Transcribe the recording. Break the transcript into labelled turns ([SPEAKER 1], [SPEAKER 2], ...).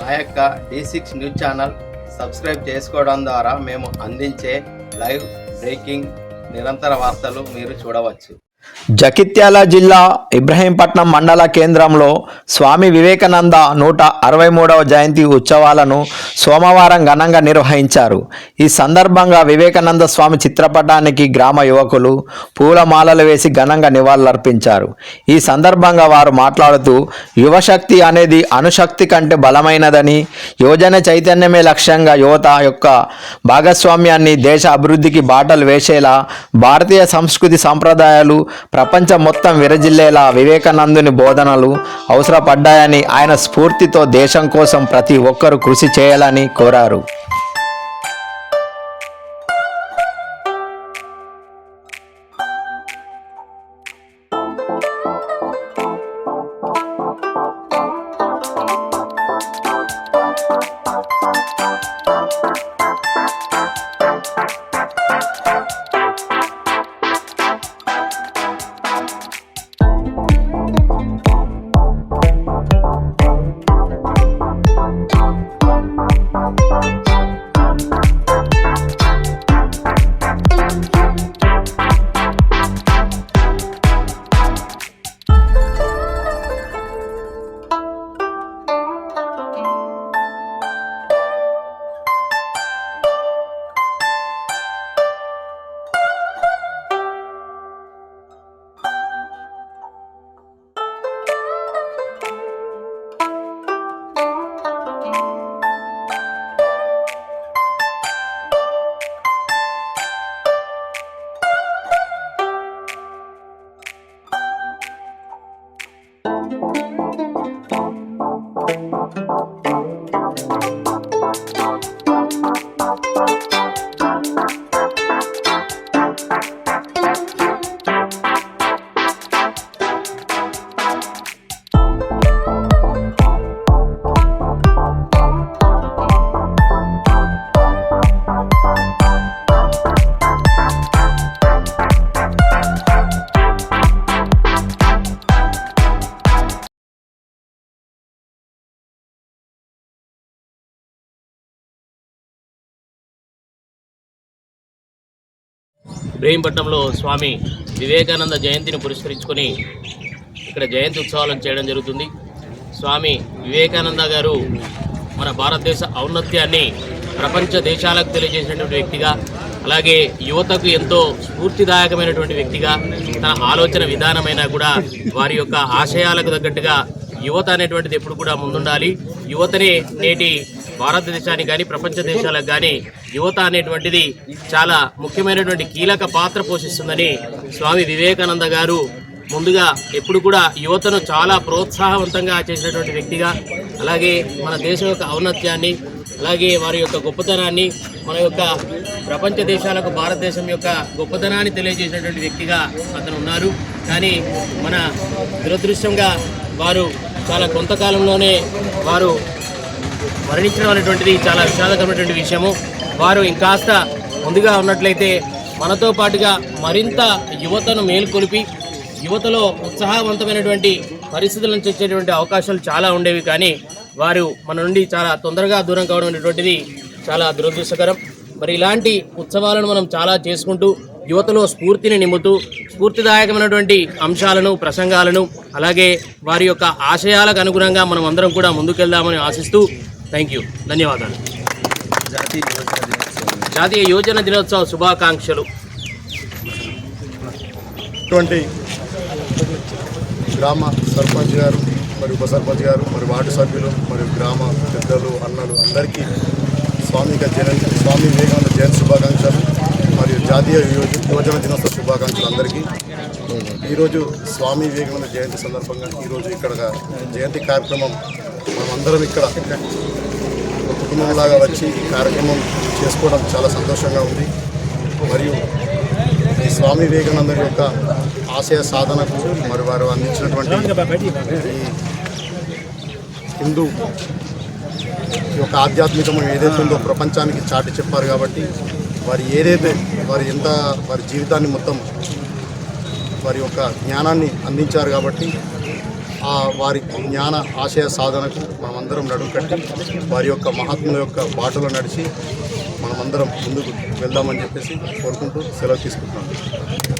[SPEAKER 1] మా యొక్క D6 news channel subscribe చేసుకోవడం ద్వారా మేము అందించే లైవ్ బ్రేకింగ్ నిరంతర వార్తలు మీరు చూడవచ్చు.
[SPEAKER 2] జగిత్యాల జిల్లా ఇబ్రహీంపట్నం మండల కేంద్రంలో స్వామి వివేకానంద 163వ జయంతి ఉత్సవాలను సోమవారం ఘనంగా నిర్వహించారు. ఈ సందర్భంగా వివేకానంద స్వామి చిత్రపటానికి గ్రామ యువకులు పూలమాలలు వేసి ఘనంగా నివాళులర్పించారు. ఈ సందర్భంగా వారు మాట్లాడుతూ యువశక్తి అనేది అణుశక్తి కంటే బలమైనదని, యువజన చైతన్యమే లక్ష్యంగా యువత యొక్క భాగస్వామ్యాన్ని దేశ అభివృద్ధికి బాటలు వేసేలా భారతీయ సంస్కృతి సంప్రదాయాలు ప్రపంచం మొత్తం విరజిల్లేలా వివేకానందుని బోధనలు అవసరపడ్డాయని, ఆయన స్ఫూర్తితో దేశం కోసం ప్రతి ఒక్కరూ కృషి చేయాలని కోరారు.
[SPEAKER 3] ఇబ్రహీంపట్నంలో స్వామి వివేకానంద జయంతిని పురస్కరించుకొని ఇక్కడ జయంతి ఉత్సవాలను చేయడం జరుగుతుంది. స్వామి వివేకానంద గారు మన భారతదేశ ఔన్నత్యాన్ని ప్రపంచ దేశాలకు తెలియజేసినటువంటి వ్యక్తిగా, అలాగే యువతకు ఎంతో స్ఫూర్తిదాయకమైనటువంటి వ్యక్తిగా, తన ఆలోచన విధానమైనా కూడా వారి యొక్క ఆశయాలకు తగ్గట్టుగా యువత అనేటువంటిది ఎప్పుడు కూడా ముందుండాలి. యువతనే నేటి భారతదేశానికి కానీ ప్రపంచ దేశాలకు కానీ యువత అనేటువంటిది చాలా ముఖ్యమైనటువంటి కీలక పాత్ర పోషిస్తుందని స్వామి వివేకానంద గారు ముందుగా ఎప్పుడు కూడా యువతను చాలా ప్రోత్సాహవంతంగా చేసినటువంటి వ్యక్తిగా, అలాగే మన దేశం యొక్క ఔన్నత్యాన్ని, అలాగే వారి యొక్క గొప్పతనాన్ని, మన యొక్క ప్రపంచ దేశాలకు భారతదేశం యొక్క గొప్పతనాన్ని తెలియజేసినటువంటి వ్యక్తిగా అతను ఉన్నారు. కానీ మన దురదృష్టంగా వారు చాలా కొంతకాలంలోనే వారు మరణించడం అనేటువంటిది చాలా విషాదకరమైనటువంటి విషయము. వారు ఇంకాస్త ముందుగా ఉన్నట్లయితే మనతో పాటుగా మరింత యువతను మేల్కొలిపి యువతలో ఉత్సాహవంతమైనటువంటి పరిస్థితుల నుంచి వచ్చేటువంటి అవకాశాలు చాలా ఉండేవి. కానీ వారు మన నుండి చాలా తొందరగా దూరం కావడం అనేటువంటిది చాలా దురదృష్టకరం. మరి ఇలాంటి ఉత్సవాలను మనం చాలా చేసుకుంటూ యువతలో స్ఫూర్తిని నింపుతూ స్ఫూర్తిదాయకమైనటువంటి అంశాలను, ప్రసంగాలను, అలాగే వారి యొక్క ఆశయాలకు అనుగుణంగా మనం అందరం కూడా ముందుకెళ్దామని ఆశిస్తూ థ్యాంక్ యూ, ధన్యవాదాలు. జాతీయ యువజన దినోత్సవ శుభాకాంక్షలు.
[SPEAKER 4] గ్రామ సర్పంచ్ గారు మరియు ఉప సర్పంచ్ గారు మరియు వార్డు సభ్యులు మరియు గ్రామ పెద్దలు, అన్నలు అందరికీ స్వామి వివేకానంద జయంతి శుభాకాంక్షలు మరియు జాతీయ యువజన దినోత్సవ శుభాకాంక్షలు అందరికీ. ఈరోజు స్వామి వివేకానంద జయంతి సందర్భంగా ఈరోజు ఇక్కడ జయంతి కార్యక్రమం మనమందరం ఇక్కడ కుటుంబంలాగా వచ్చి ఈ కార్యక్రమం చేసుకోవడం చాలా సంతోషంగా ఉంది. మరియు ఈ స్వామి వివేకానంద యొక్క ఆశయ సాధనకు మరి వారు అందించినటువంటి ఈ హిందూ యొక్క ఆధ్యాత్మికం ఏదైతే ఉందో ప్రపంచానికి చాటి చెప్పారు. కాబట్టి వారు ఎంత వారి జీవితాన్ని మొత్తం వారి యొక్క జ్ఞానాన్ని అందించారు. కాబట్టి వారి జ్ఞాన ఆశయ సాధనకు మనమందరం నడుకట్టి వారి యొక్క మహాత్ముల యొక్క బాటలో నడిచి మనమందరం ముందుకు వెళ్దామని చెప్పేసి కోరుకుంటూ సెలవు తీసుకుంటున్నాను.